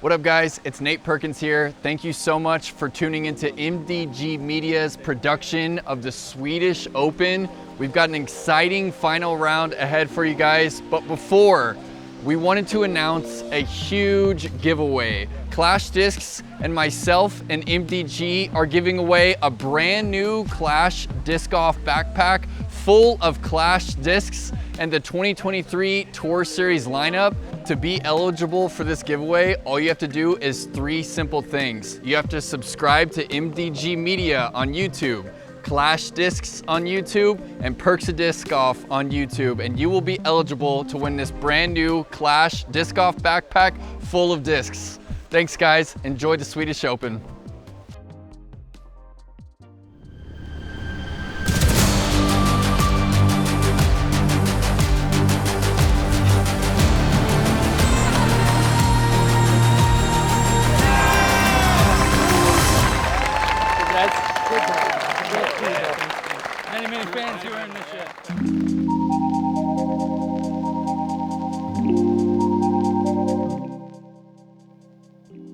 What up guys, it's Nate Perkins here. Thank you so much for tuning into MDG Media's production of the Swedish Open. We've got an exciting final round ahead for you guys, but before, we wanted to announce a huge giveaway. Clash Discs and myself and MDG are giving away a brand new Clash Disc Golf backpack full of Clash discs and the 2023 Tour Series lineup. To be eligible for this giveaway, all you have to do is 3 simple things. You have to subscribe to MDG Media on YouTube, Clash Discs on YouTube, and Perks of Disc Golf on YouTube, and you will be eligible to win this brand new Clash Disc Golf backpack full of discs. Thanks guys, enjoy the Swedish Open. Many fans who earned this shit.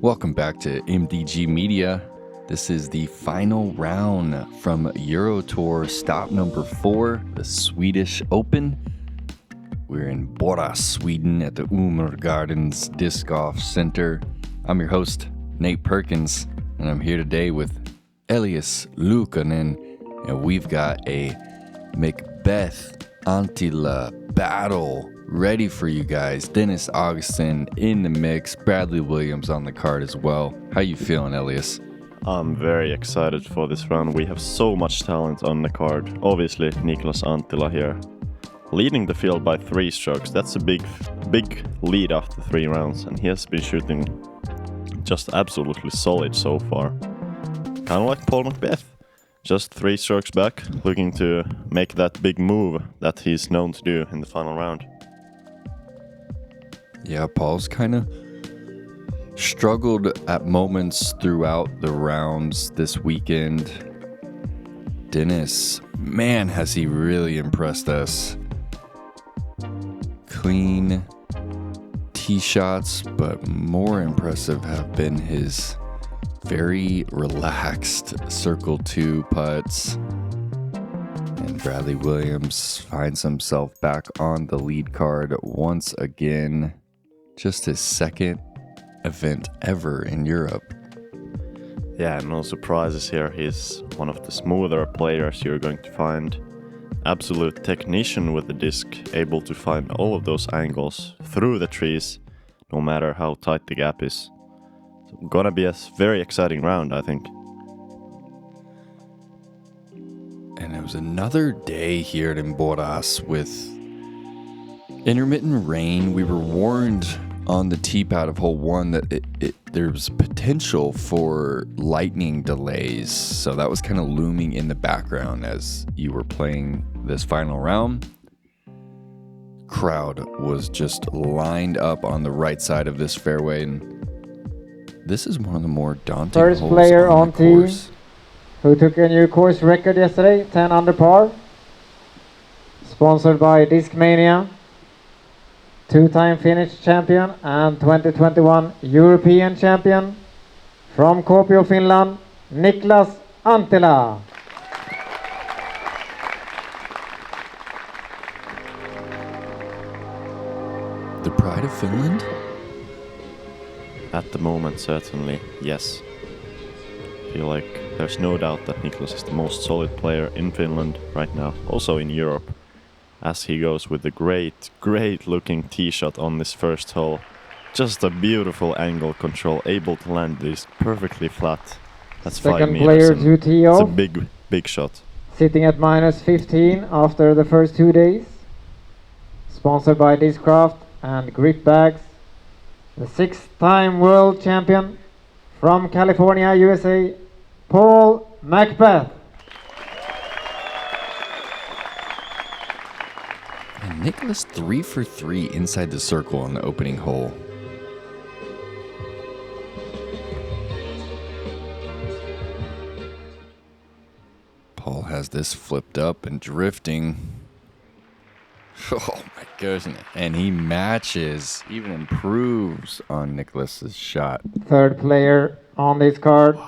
Welcome back to MDG Media. This is the final round from EUROTOUR stop number 4, the Swedish Open. We're in Borås, Sweden at the Ymergårdens Discgolfcenter. I'm your host, Nate Perkins, and I'm here today with Elias, Luukkonen, and we've got a McBeth Anttila battle ready for you guys. Dennis Augustsson in the mix, Bradley Williams on the card as well. How you feeling, Elias? I'm very excited for this round. We have so much talent on the card. Obviously, Niklas Anttila here, leading the field by 3 strokes. That's a big lead after 3 rounds, and he has been shooting just absolutely solid so far. Kind of like Paul McBeth. Just 3 strokes back, looking to make that big move that he's known to do in the final round. Yeah, Paul's kind of struggled at moments throughout the rounds this weekend. Dennis, man, has he really impressed us. Clean tee shots, but more impressive have been his very relaxed circle 2 putts. And Bradley Williams finds himself back on the lead card once again. Just his 2nd event ever in Europe. Yeah, no surprises here. He's one of the smoother players you're going to find. Absolute technician with the disc, able to find all of those angles through the trees, no matter how tight the gap is. Gonna be a very exciting round, I think. And it was another day here in Borås with intermittent rain. We were warned on the tee pad of hole 1 that there's potential for lightning delays. So that was kind of looming in the background as you were playing this final round. Crowd was just lined up on the right side of this fairway, and this is one of the more daunting first holes player on the tee, course. who took a new course record yesterday, 10 under par. Sponsored by Discmania, 2-time Finnish champion and 2021 European champion. From Kuopio, Finland, Niklas Anttila. The pride of Finland? At the moment, certainly, yes. I feel like there's no doubt that Niklas is the most solid player in Finland right now, also in Europe, as he goes with the great looking tee shot on this first hole. Just a beautiful angle control, able to land this perfectly flat. That's 5 Second meters. player to tee It's a off, big shot. sitting at -15 after the first 2 days. Sponsored by Discraft and Grip Bags. The 6-time world champion from California, USA, Paul McBeth. And Niklas 3 for 3 inside the circle on the opening hole. Paul has this flipped up and drifting. Oh my goodness. And he matches, even improves on Niklas's shot. Third player on this card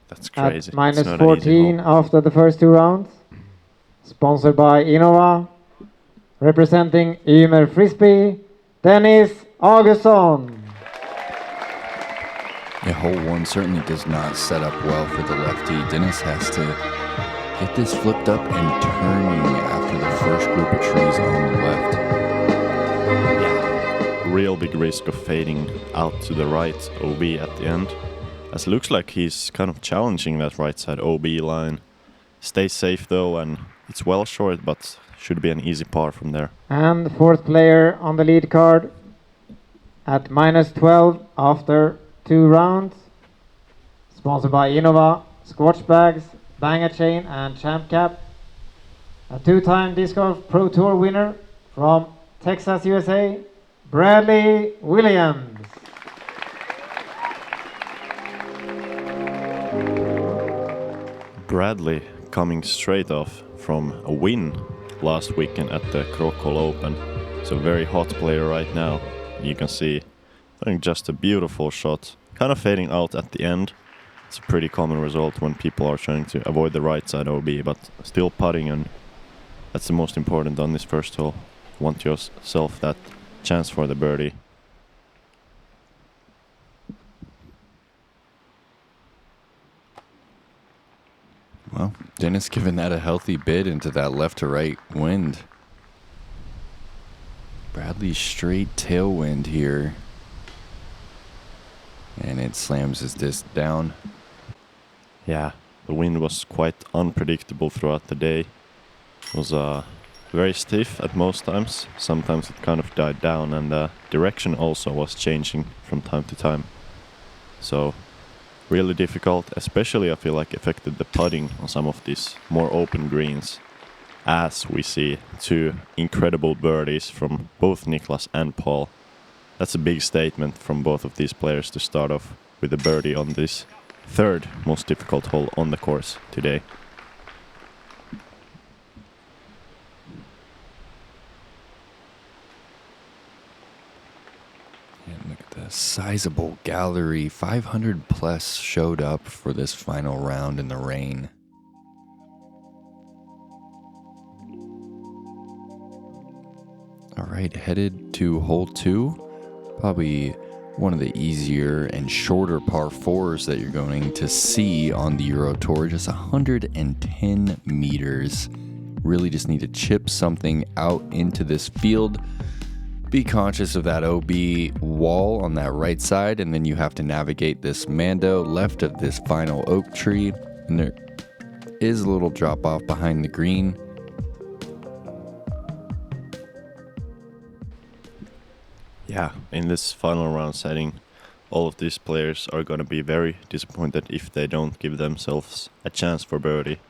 That's crazy. at minus It's not an easy 14 hole. after the first 2 rounds. Sponsored by Innova. Representing Ymer Frisbee, Dennis Augustsson. Yeah, hole 1 certainly does not set up well for the lefty. Dennis has to get this flipped up and turning after the first group of trees on the left. Yeah, real big risk of fading out to the right OB at the end. As it looks like he's kind of challenging that right side OB line. Stay safe though, and it's well short, but should be an easy par from there. And fourth player on the lead card at minus 12 after 2 rounds. Sponsored by Innova, Squatch Bags, Banger Chain and Champ Cap. A 2-time Disc Golf Pro Tour winner from Texas, USA, Bradley Williams. Bradley coming straight off from a win last weekend at the Krokol Open. So very hot player right now. You can see, I think just a beautiful shot. Kind of fading out at the end. It's a pretty common result when people are trying to avoid the right side OB, but still putting, and that's the most important on this first hole. Want yourself that chance for the birdie. Well, Dennis giving that a healthy bid into that left to right wind. Bradley straight tailwind here. And it slams his disc down. Yeah, the wind was quite unpredictable throughout the day. It was very stiff at most times. Sometimes it kind of died down, and the direction also was changing from time to time. So really difficult, especially I feel like affected the putting on some of these more open greens. As we see 2 incredible birdies from both Niklas and Paul. That's a big statement from both of these players to start off with a birdie on this third most difficult hole on the course today. And look at the sizable gallery. 500 plus showed up for this final round in the rain. All right, headed to hole 2. Probably one of the easier and shorter par 4s that you're going to see on the Euro Tour. Just 110 meters. Really just need to chip something out into this field. Be conscious of that OB wall on that right side, and then you have to navigate this Mando left of this final oak tree. And there is a little drop off behind the green. Yeah, in this final round setting, all of these players are going to be very disappointed if they don't give themselves a chance for birdie.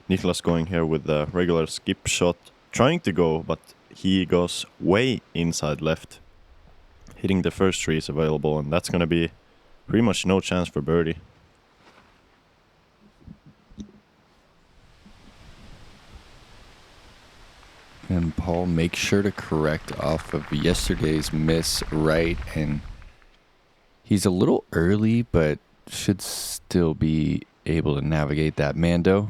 Niklas going here with the regular skip shot, trying to go, but he goes way inside left, hitting the first trees available, and that's going to be pretty much no chance for birdie. And Paul makes sure to correct off of yesterday's miss right, and he's a little early, but should still be able to navigate that Mando.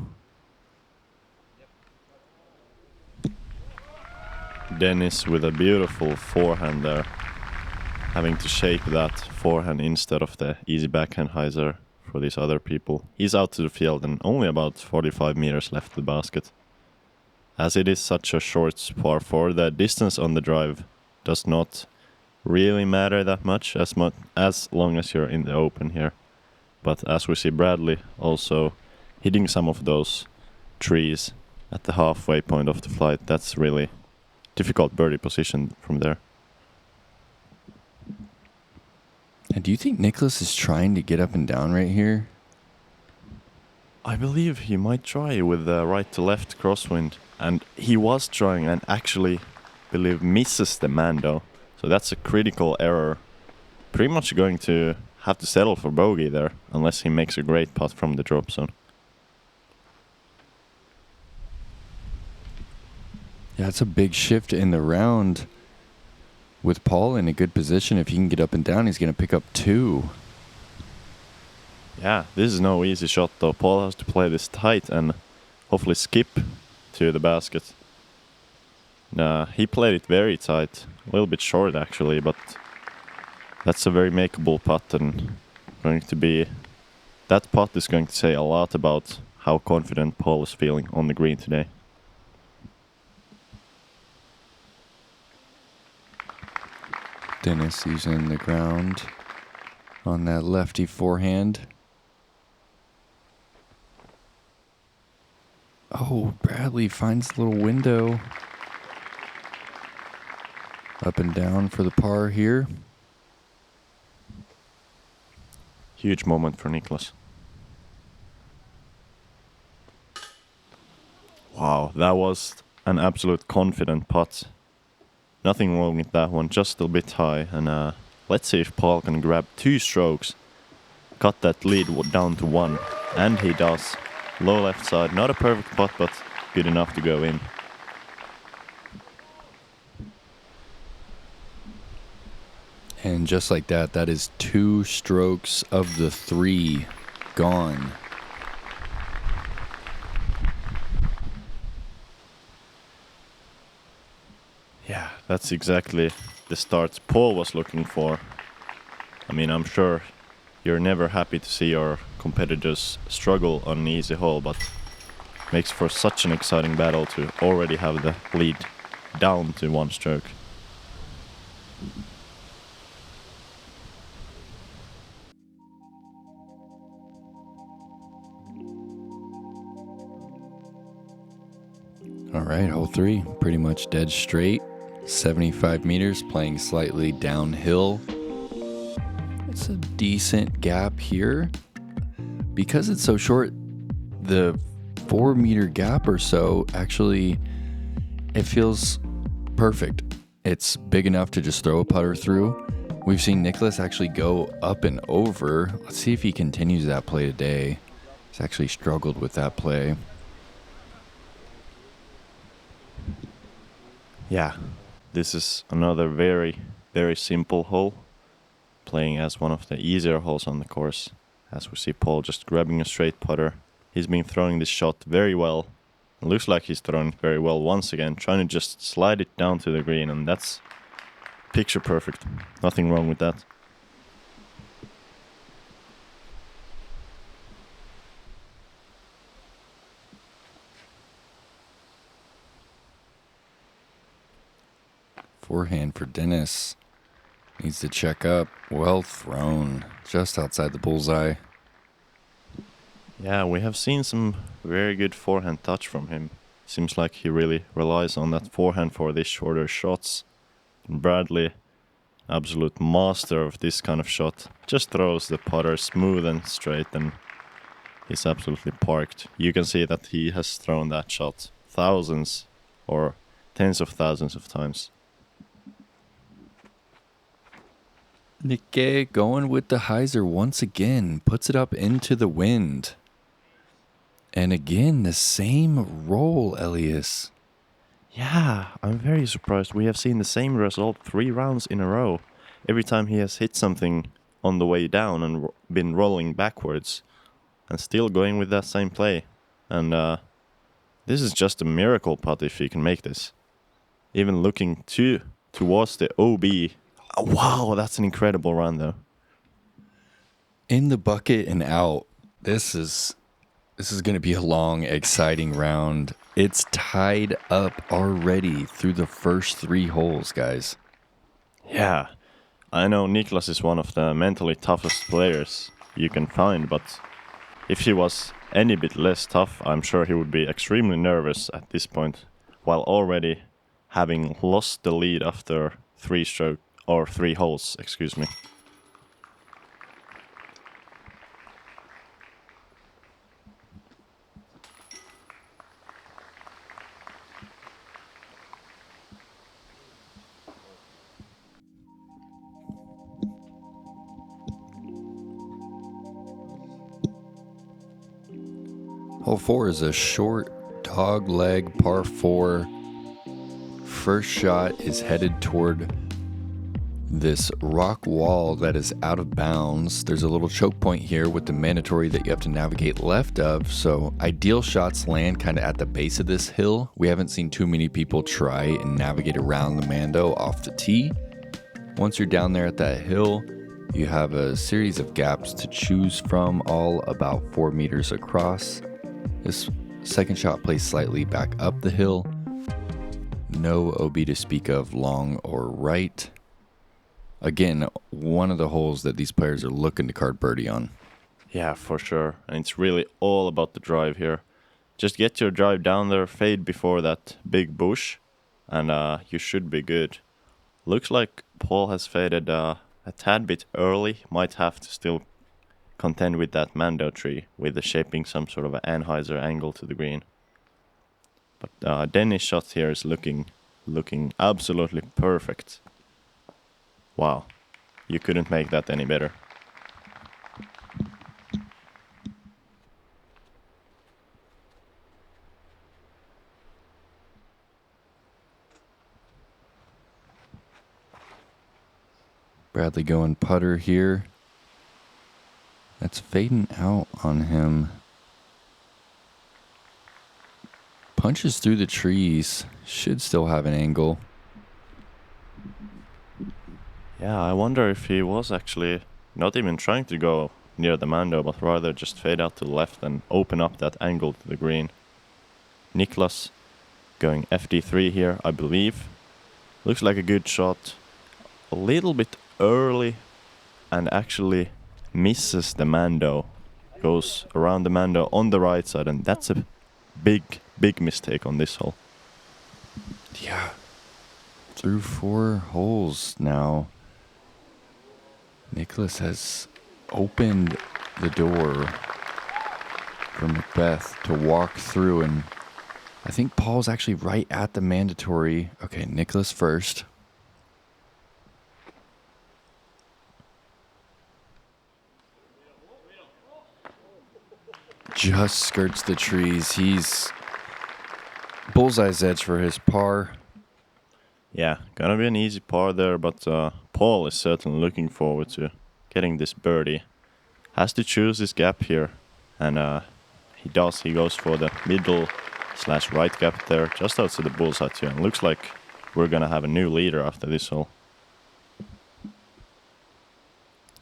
Dennis with a beautiful forehand there, having to shape that forehand instead of the easy backhand hyzer for these other people. He's out to the field and only about 45 meters left the basket. As it is such a short par 4, the distance on the drive does not really matter that much as long as you're in the open here. But as we see Bradley also hitting some of those trees at the halfway point of the flight, that's really difficult birdie position from there. And do you think Niklas is trying to get up and down right here? I believe he might try with the right to left crosswind, and he was trying and actually believe misses the Mando. So that's a critical error. Pretty much going to have to settle for bogey there unless he makes a great putt from the drop zone. Yeah, it's a big shift in the round. With Paul in a good position, if he can get up and down, he's going to pick up 2. Yeah, this is no easy shot though. Paul has to play this tight and hopefully skip to the basket. He played it very tight, a little bit short actually, but that's a very makeable putt and that putt is going to say a lot about how confident Paul is feeling on the green today. Dennis using the ground on that lefty forehand. Oh, Bradley finds a little window. Up and down for the par here. Huge moment for Niklas. Wow, that was an absolute confident putt. Nothing wrong with that one, just a bit high. And let's see if Paul can grab 2 strokes, cut that lead down to 1. And he does. Low left side, not a perfect putt, but good enough to go in. And just like that, that is 2 strokes of the 3 gone. Yeah, that's exactly the start Paul was looking for. I mean, I'm sure you're never happy to see your competitors struggle on an easy hole, but makes for such an exciting battle to already have the lead down to 1 stroke. All right, hole 3, pretty much dead straight. 75 meters, playing slightly downhill. It's a decent gap here. Because it's so short, the 4-meter gap or so, actually, it feels perfect. It's big enough to just throw a putter through. We've seen Niklas actually go up and over. Let's see if he continues that play today. He's actually struggled with that play. Yeah, this is another very, very simple hole, playing as one of the easier holes on the course. As we see Paul just grabbing a straight putter. He's been throwing this shot very well. It looks like he's throwing it very well once again, trying to just slide it down to the green, and that's picture perfect. Nothing wrong with that. Forehand for Dennis. Needs to check up. Well thrown. Just outside the bullseye. Yeah, we have seen some very good forehand touch from him. Seems like he really relies on that forehand for these shorter shots. And Bradley, absolute master of this kind of shot, just throws the putter smooth and straight, and he's absolutely parked. You can see that he has thrown that shot thousands or tens of thousands of times. Nikke going with the hyzer once again. Puts it up into the wind. And again, the same roll, Elias. Yeah, I'm very surprised. We have seen the same result 3 rounds in a row. Every time he has hit something on the way down and been rolling backwards. And still going with that same play. And this is just a miracle putt if he can make this. Even looking towards the OB. Oh, wow, that's an incredible run though. In the bucket and out. This is going to be a long, exciting round. It's tied up already through the first 3 holes, guys. Yeah, I know Niklas is one of the mentally toughest players you can find, but if he was any bit less tough, I'm sure he would be extremely nervous at this point, while already having lost the lead after 3 holes, excuse me. Hole 4 is a short dog leg par 4. first shot is headed toward this rock wall that is out of bounds. There's a little choke point here with the mandatory that you have to navigate left of, so ideal shots land kind of at the base of this hill. We haven't seen too many people try and navigate around the Mando off the tee. Once you're down there at that hill, you have a series of gaps to choose from, all about 4 meters across. This second shot plays slightly back up the hill. No OB to speak of long or right. Again, one of the holes that these players are looking to card birdie on. Yeah, for sure. And it's really all about the drive here. Just get your drive down there, fade before that big bush, and you should be good. Looks like Paul has faded a tad bit early. Might have to still contend with that Mando tree with the shaping some sort of an Anheuser angle to the green. But Dennis' shot here is looking absolutely perfect. Wow, you couldn't make that any better. Bradley going putter here. That's fading out on him. Punches through the trees. Should still have an angle. Yeah, I wonder if he was actually not even trying to go near the Mando, but rather just fade out to the left and open up that angle to the green. Niklas going FD3 here, I believe. Looks like a good shot. A little bit early and actually misses the Mando. Goes around the Mando on the right side, and that's a big mistake on this hole. Yeah. Through 4 holes now. Niklas has opened the door for McBeth to walk through, and I think Paul's actually right at the mandatory. Okay, Niklas first. Just skirts the trees. He's bullseye's edge for his par. Yeah, gonna be an easy par there, but Paul is certainly looking forward to getting this birdie. Has to choose his gap here, and he does. He goes for the middle/right gap there, just outside the bullseye too, and looks like we're gonna have a new leader after this hole.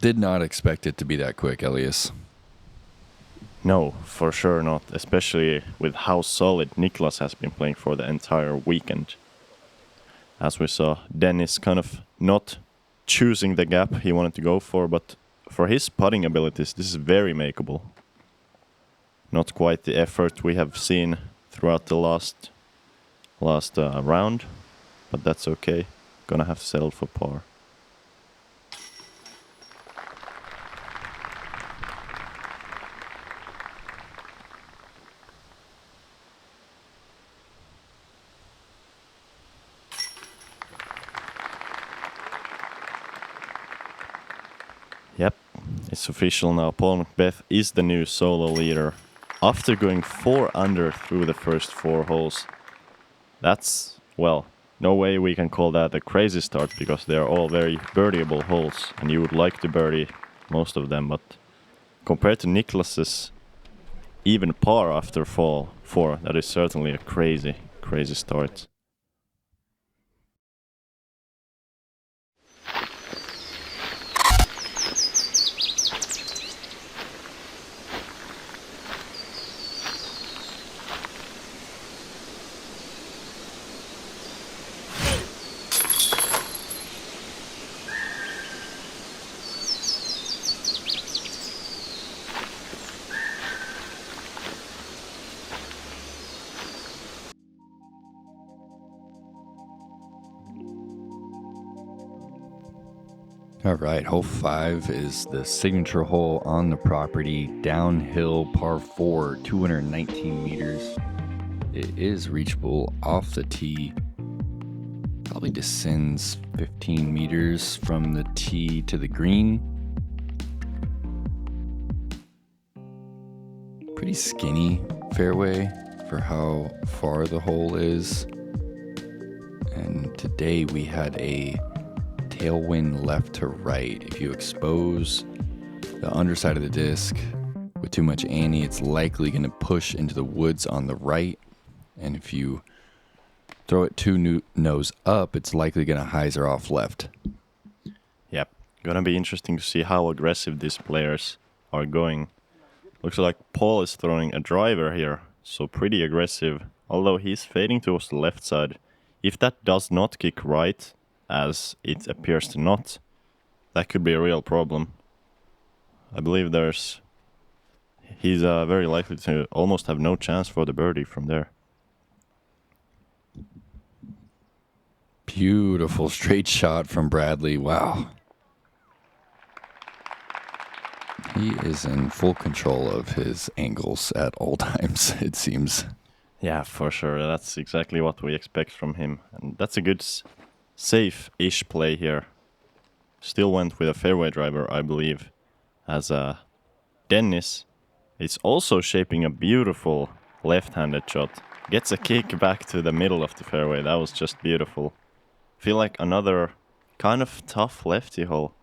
Did not expect it to be that quick, Elias. No, for sure not, especially with how solid Niklas has been playing for the entire weekend. As we saw, Dennis kind of not choosing the gap he wanted to go for, but for his putting abilities, this is very makeable. Not quite the effort we have seen throughout the last round, but that's okay. Gonna have to settle for par. Yep, it's official now. Paul McBeth is the new solo leader after going 4 under through the first 4 holes. That's, well, no way we can call that a crazy start because they are all very birdieable holes and you would like to birdie most of them, but compared to Niklas's even par after 4, that is certainly a crazy start. All right, hole 5 is the signature hole on the property. Downhill par 4, 219 meters. It is reachable off the tee. Probably descends 15 meters from the tee to the green. Pretty skinny fairway for how far the hole is. And today we had a tailwind left to right. If you expose the underside of the disc with too much ante, it's likely going to push into the woods on the right. And if you throw it too nose up, it's likely going to hyzer off left. Yep, gonna be interesting to see how aggressive these players are going. Looks like Paul is throwing a driver here, so pretty aggressive, although he's fading towards the left side. If that does not kick right, as it appears to not, that could be a real problem. I believe he's very likely to almost have no chance for the birdie from there. Beautiful straight shot from Bradley. Wow. He is in full control of his angles at all times, it seems. Yeah, for sure. That's exactly what we expect from him. And that's a good safe-ish play here. Still went with a fairway driver, I believe. As Dennis is also shaping a beautiful left-handed shot. Gets a kick back to the middle of the fairway. That was just beautiful. Feel like another kind of tough lefty hole.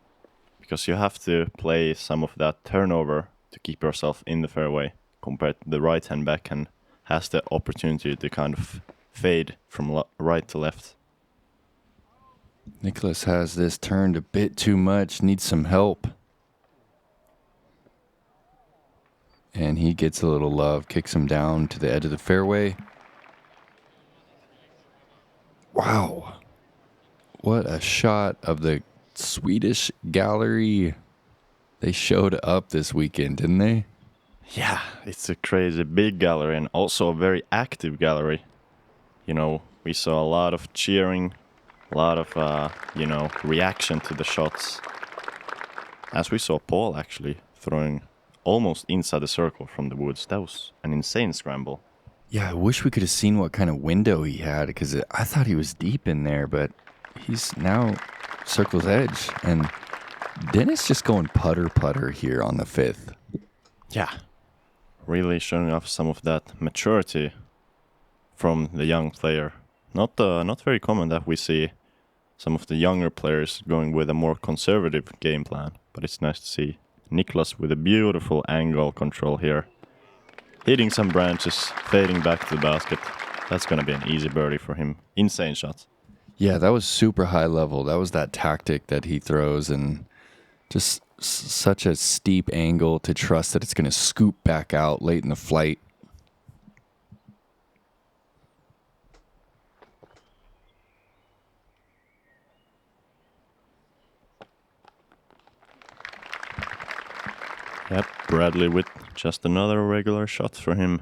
Because you have to play some of that turnover to keep yourself in the fairway. Compared to the right-hand backhand. Has the opportunity to kind of fade from right to left. Niklas has this turned a bit too much, needs some help. And he gets a little love, kicks him down to the edge of the fairway. Wow. What a shot of the Swedish gallery. They showed up this weekend, didn't they? Yeah, it's a crazy big gallery and also a very active gallery. You know, we saw a lot of cheering, a lot of, reaction to the shots. As we saw Paul actually throwing almost inside the circle from the woods. That was an insane scramble. Yeah, I wish we could have seen what kind of window he had, because I thought he was deep in there, but he's now circle's edge. And Dennis just going putter here on the 5th. Yeah. Really showing off some of that maturity from the young player. Not very common that we see some of the younger players going with a more conservative game plan, but it's nice to see Niklas with a beautiful angle control here. Hitting some branches, fading back to the basket. That's going to be an easy birdie for him. Insane shot. Yeah, that was super high level. That was that tactic that he throws, and just such a steep angle to trust that it's going to scoop back out late in the flight. Yep, Bradley with just another regular shot for him.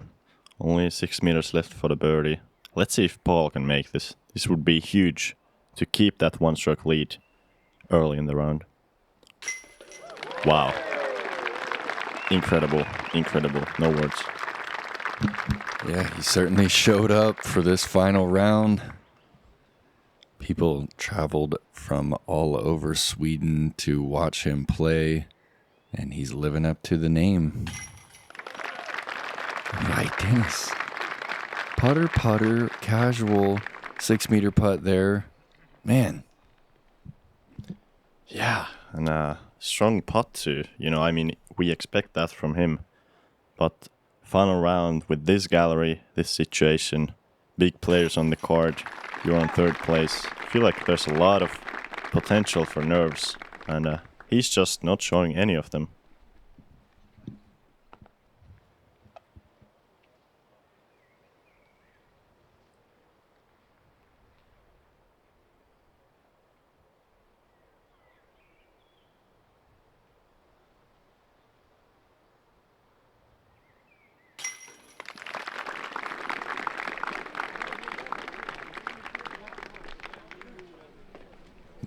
Only 6 meters left for the birdie. Let's see if Paul can make this. This would be huge to keep that one-stroke lead early in the round. Wow. Incredible, no words. Yeah, he certainly showed up for this final round. People traveled from all over Sweden to watch him play, and he's living up to the name. Right, Dennis. Putter, casual 6-meter putt there. Man. Yeah, and a strong putt too. We expect that from him. But final round with this gallery, this situation, big players on the card, you're on 3rd place. I feel like there's a lot of potential for nerves, and he's just not showing any of them.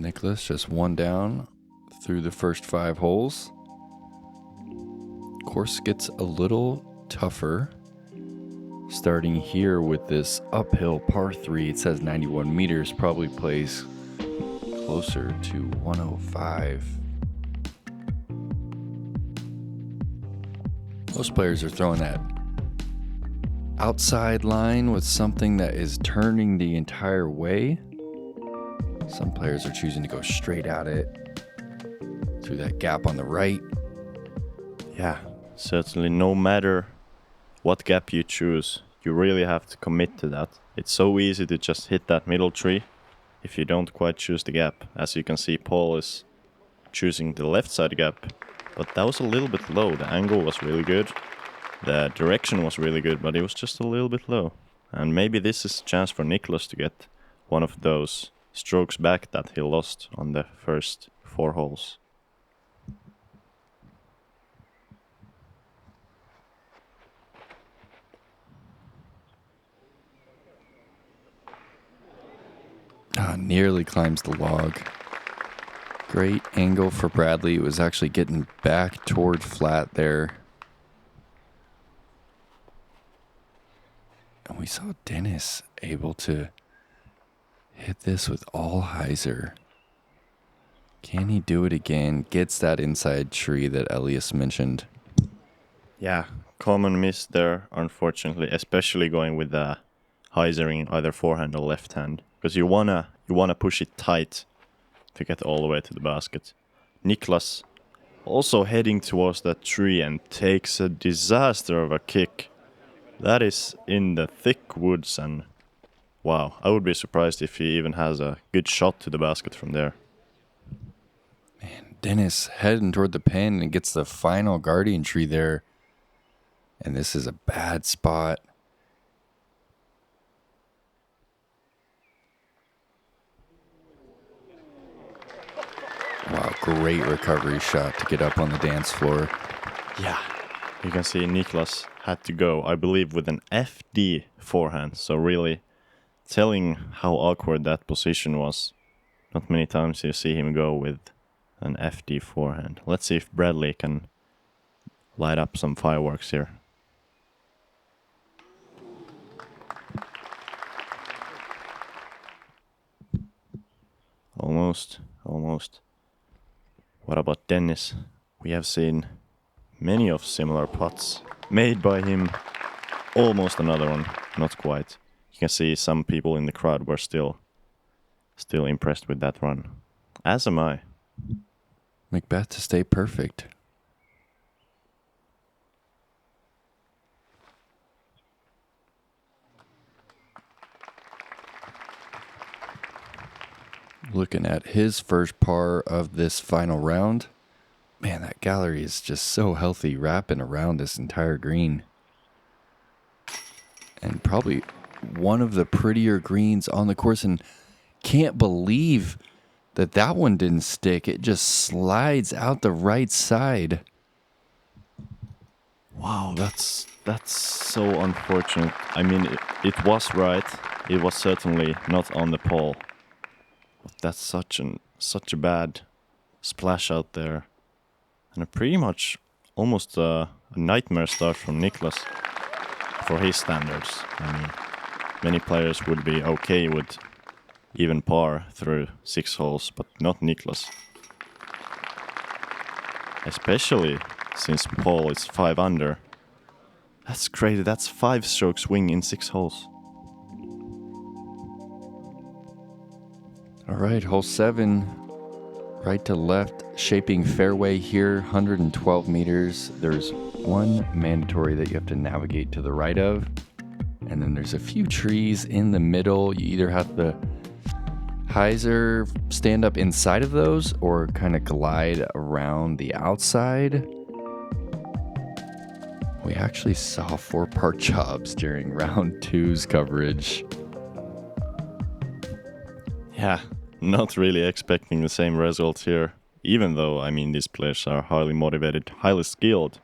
Niklas just one down through the first 5 holes. Course gets a little tougher. Starting here with this uphill par 3, it says 91 meters, probably plays closer to 105. Most players are throwing that outside line with something that is turning the entire way. Some players are choosing to go straight at it through that gap on the right. Yeah, certainly no matter what gap you choose, you really have to commit to that. It's so easy to just hit that middle tree if you don't quite choose the gap. As you can see, Paul is choosing the left side gap, but that was a little bit low. The angle was really good, the direction was really good, but it was just a little bit low. And maybe this is a chance for Niklas to get one of those strokes back that he lost on the first 4 holes. Nearly climbs the log. Great angle for Bradley. It was actually getting back toward flat there. And we saw Dennis able to hit this with all hyzer. Can he do it again? Gets that inside tree that Elias mentioned. Yeah, common miss there, unfortunately, especially going with the hyzering either forehand or left hand, because you wanna push it tight to get all the way to the basket. Niklas also heading towards that tree and takes a disaster of a kick. That is in the thick woods, and wow, I would be surprised if he even has a good shot to the basket from there. Man, Dennis heading toward the pin and gets the final guardian tree there. And this is a bad spot. Wow, great recovery shot to get up on the dance floor. Yeah, you can see Niklas had to go, I believe, with an FD forehand. So really telling how awkward that position was. Not many times you see him go with an FD forehand. Let's see if Bradley can light up some fireworks here. Almost, almost. What about Dennis? We have seen many of similar putts made by him. Almost another one, not quite. You can see some people in the crowd were still impressed with that run. As am I. McBeth to stay perfect. Looking at his first par of this final round. Man, that gallery is just so healthy, wrapping around this entire green. And probably one of the prettier greens on the course, and can't believe that one didn't stick. It just slides out the right side. Wow, that's so unfortunate. I mean, it was right. It was certainly not on the pole. But that's such a bad splash out there. And a pretty much almost a nightmare start from Niklas for his standards. I mean, many players would be okay with even par through 6 holes, but not Niklas. Especially since Paul is 5 under. That's crazy, that's 5 stroke swing in 6 holes. All right, hole 7, right to left, shaping fairway here, 112 meters. There's one mandatory that you have to navigate to the right of, and then there's a few trees in the middle. You either have to hyzer, stand up inside of those, or kind of glide around the outside. We actually saw 4-part jobs during round 2's coverage. Yeah, not really expecting the same results here, even though, I mean, these players are highly motivated, highly skilled.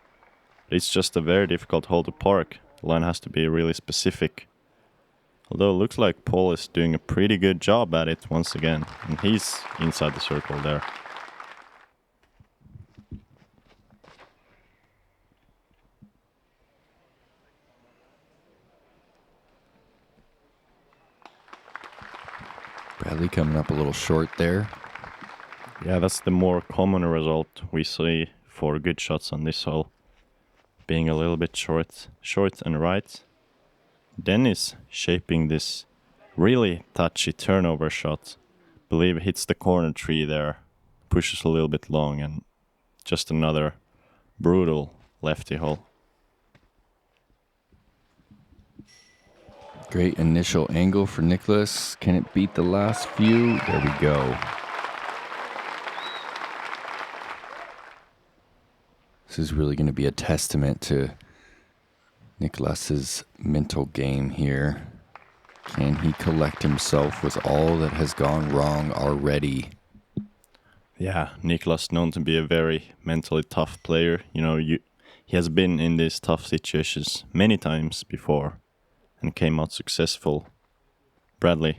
It's just a very difficult hole to park. The line has to be really specific. Although it looks like Paul is doing a pretty good job at it once again, and he's inside the circle there. Bradley coming up a little short there. Yeah, that's the more common result we see for good shots on this hole. Being a little bit short and right. Dennis shaping this really touchy turnover shot. believe hits the corner tree there, pushes a little bit long, and just another brutal lefty hole. Great initial angle for Niklas. Can it beat the last few? There we go. This is really going to be a testament to Niklas's mental game here. Can he collect himself with all that has gone wrong already? Yeah, Niklas known to be a very mentally tough player. You know, he has been in these tough situations many times before and came out successful. Bradley,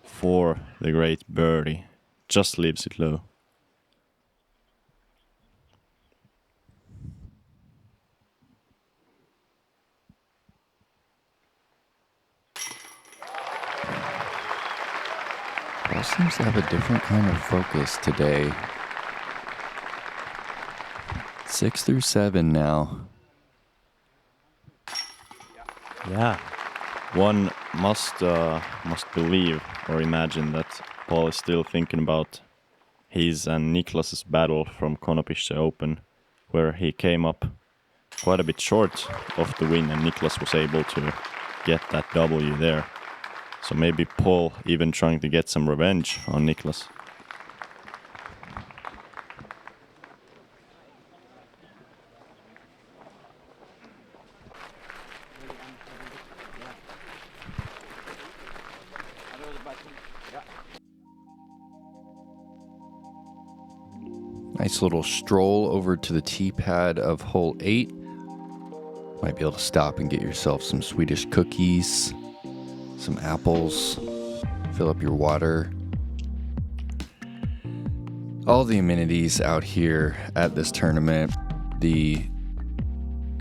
for the great birdie, just leaves it low. Ball seems to have a different kind of focus today. 6 through 7 now. Yeah, one must believe or imagine that Paul is still thinking about his and Niklas's battle from Konopische Open, where he came up quite a bit short of the win and Niklas was able to get that W there. So maybe Paul even trying to get some revenge on Niklas. Nice little stroll over to the tee pad of hole 8. Might be able to stop and get yourself some Swedish cookies, some apples, fill up your water. All the amenities out here at this tournament. The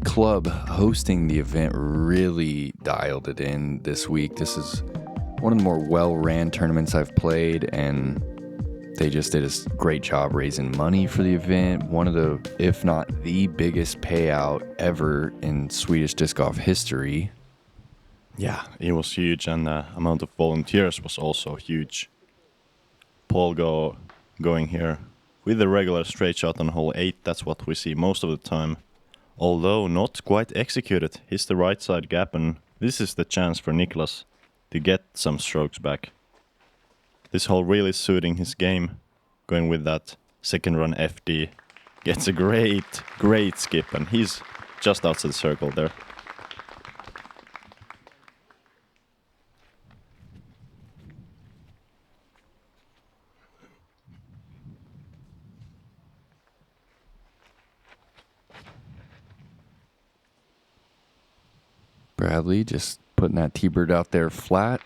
club hosting the event really dialed it in this week. This is one of the more well-ran tournaments I've played, and they just did a great job raising money for the event. One of the, if not the biggest payout ever in Swedish disc golf history. Yeah, it was huge, and the amount of volunteers was also huge. Paul going here with the regular straight shot on hole 8, that's what we see most of the time. Although not quite executed, hits the right side gap, and this is the chance for Niklas to get some strokes back. This hole really suiting his game, going with that second run FD. Gets a great skip, and he's just outside the circle there. Bradley just putting that T-bird out there flat.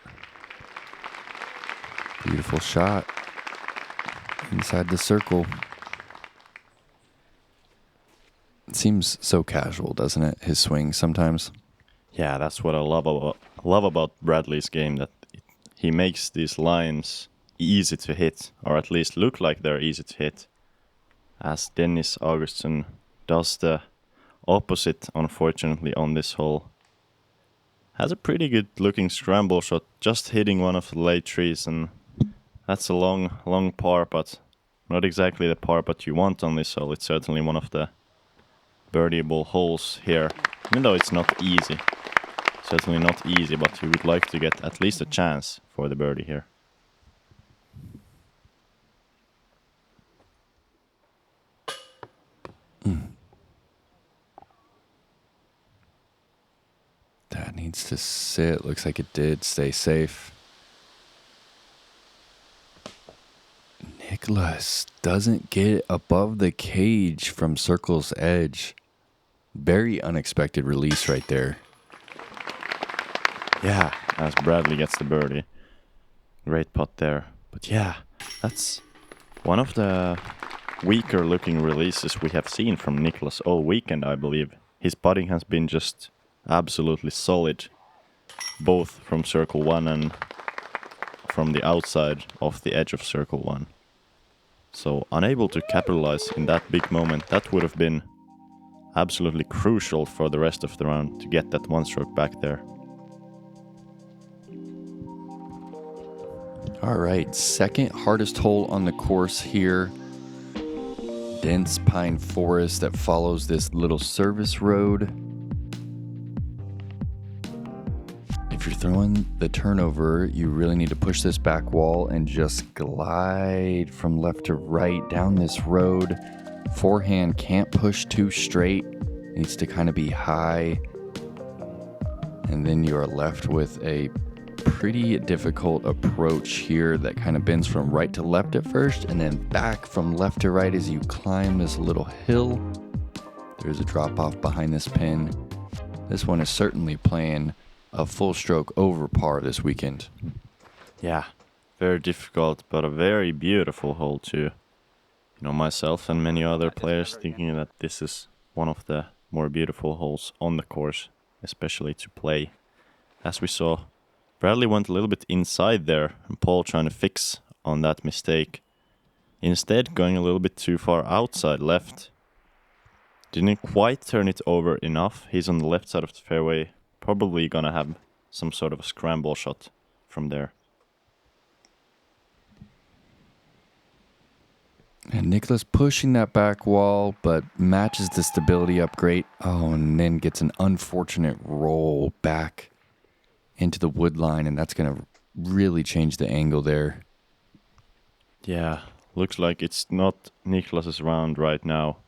Beautiful shot inside the circle. It seems so casual, doesn't it? His swing sometimes. Yeah, that's what I love about Bradley's game, that he makes these lines easy to hit, or at least look like they're easy to hit. As Dennis Augustsson does the opposite, unfortunately, on this hole. Has a pretty good looking scramble shot, just hitting one of the late trees, and that's a long par, but not exactly the par putt you want on this hole. It's certainly one of the birdieable holes here, even though it's not easy. Certainly not easy, but you would like to get at least a chance for the birdie here. That needs to sit. Looks like it did. Stay safe. Niklas doesn't get above the cage from circle's edge. Very unexpected release right there. Yeah, as Bradley gets the birdie. Great putt there. But yeah, that's one of the weaker looking releases we have seen from Niklas all weekend, I believe. His putting has been just absolutely solid, both from circle 1 and from the outside of the edge of circle 1. So unable to capitalize in that big moment, that would have been absolutely crucial for the rest of the round to get that one stroke back there. All right, second hardest hole on the course here. Dense pine forest that follows this little service road. If you're throwing the turnover, you really need to push this back wall and just glide from left to right down this road. Forehand can't push too straight, needs to kind of be high. And then you are left with a pretty difficult approach here that kind of bends from right to left at first and then back from left to right as you climb this little hill. There's a drop off behind this pin. This one is certainly playing a full stroke over par this weekend. Yeah, very difficult, but a very beautiful hole too. You know, myself and many other players thinking that this is one of the more beautiful holes on the course, especially to play. As we saw, Bradley went a little bit inside there, and Paul trying to fix on that mistake. Instead, going a little bit too far outside left. Didn't quite turn it over enough. He's on the left side of the fairway. Probably gonna have some sort of a scramble shot from there. And Niklas pushing that back wall, but matches the stability up great. Oh, and then gets an unfortunate roll back into the wood line, and that's going to really change the angle there. Yeah, looks like it's not Niklas's round right now.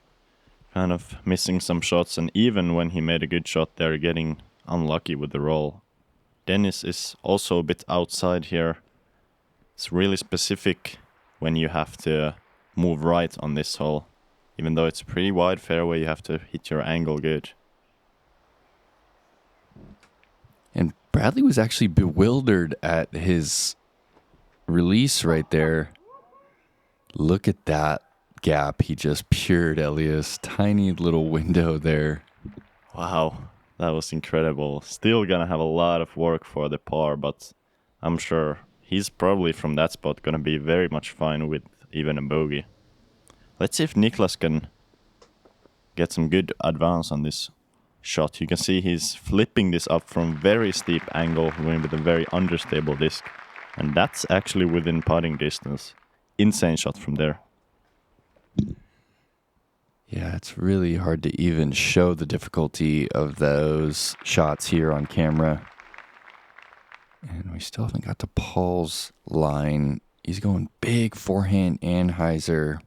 Kind of missing some shots, and even when he made a good shot there, getting unlucky with the roll. Dennis is also a bit outside here. It's really specific when you have to move right on this hole. Even though it's a pretty wide fairway, you have to hit your angle good. And Bradley was actually bewildered at his release right there. Look at that gap he just pured, Elias. Tiny little window there. Wow, that was incredible. Still gonna have a lot of work for the par, but I'm sure he's probably from that spot gonna be very much fine with even a bogey. Let's see if Niklas can get some good advance on this shot. You can see he's flipping this up from very steep angle, going with a very understable disc. And that's actually within putting distance. Insane shot from there. Yeah, it's really hard to even show the difficulty of those shots here on camera. And we still haven't got to Paul's line. He's going big forehand Anheuser.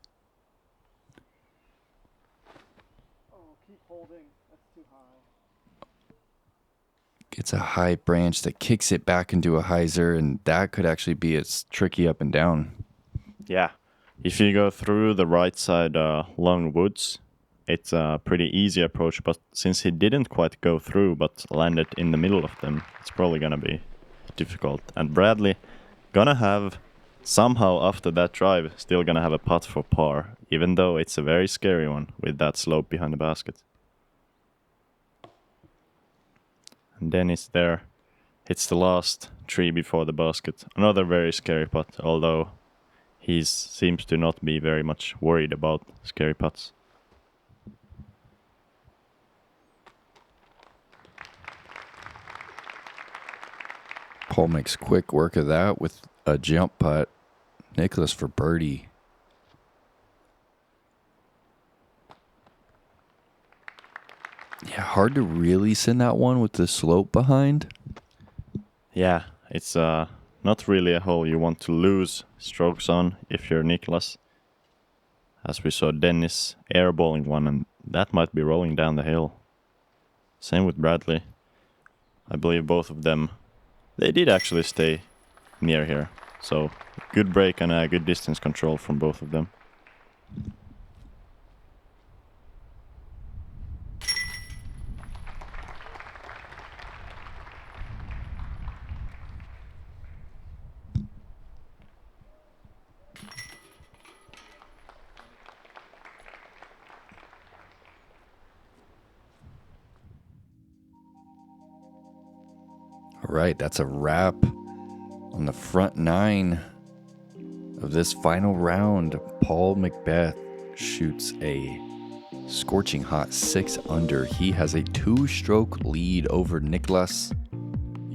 Gets a high branch that kicks it back into a hyzer, and that could actually be its tricky up and down. Yeah, if you go through the right side long woods, it's a pretty easy approach, but since he didn't quite go through but landed in the middle of them, it's probably gonna be difficult. And Bradley gonna have, somehow after that drive, still gonna have a putt for par, even though it's a very scary one with that slope behind the basket. And Dennis there hits the last tree before the basket. Another very scary putt, although he seems to not be very much worried about scary putts. Paul makes quick work of that with a jump putt. Niklas for birdie. Yeah, hard to really send that one with the slope behind. Yeah, it's not really a hole you want to lose strokes on if you're Niklas. As we saw Dennis airballing one, and that might be rolling down the hill. Same with Bradley. I believe both of them, they did actually stay near here. So good break and a good distance control from both of them. All right, that's a wrap on the front nine of this final round. Paul McBeth shoots a scorching hot 6 under. He has a 2-stroke lead over Niklas.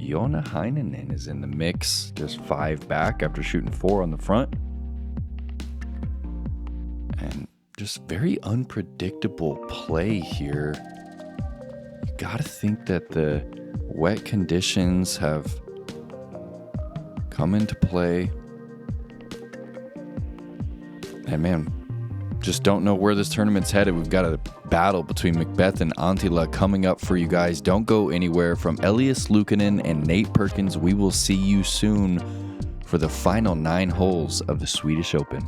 Jona Heinonen is in the mix, just 5 back after shooting 4 on the front. And just very unpredictable play here. You gotta think that the wet conditions have come into play. And man, just don't know where this tournament's headed. We've got a battle between McBeth and Anttila coming up for you guys. Don't go anywhere. From Elias, Luukkonen, and Nate Perkins, we will see you soon for the final 9 holes of the Swedish Open.